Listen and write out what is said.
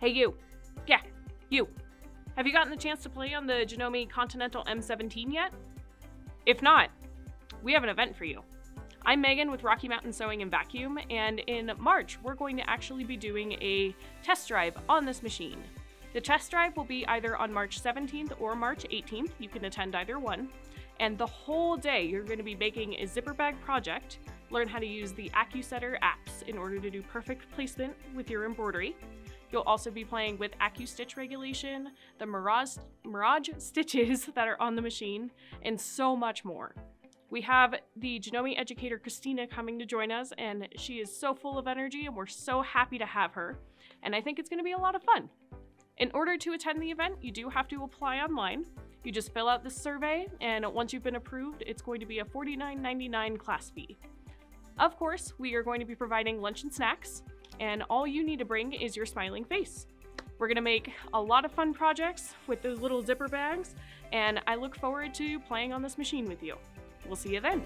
Hey you! Yeah, you! Have you gotten the chance to play on the Janome Continental M17 yet? If not, we have an event for you. I'm Megan with Rocky Mountain Sewing and Vacuum, and in March we're going to actually be doing a test drive on this machine. The test drive will be either on March 17th or March 18th. You can attend either one. And the whole day you're going to be making a zipper bag project, learn how to use the AcuSetter apps in order to do perfect placement with your embroidery. You'll also be playing with AcuStitch regulation, the Mirage stitches that are on the machine, and so much more. We have the Janome educator Christina coming to join us, and she is so full of energy and we're so happy to have her. And I think it's going to be a lot of fun. In order to attend the event, you do have to apply online. You just fill out this survey, and once you've been approved, it's going to be a $49.99 class fee. Of course, we are going to be providing lunch and snacks, and all you need to bring is your smiling face. We're going to make a lot of fun projects with those little zipper bags, and I look forward to playing on this machine with you. We'll see you then.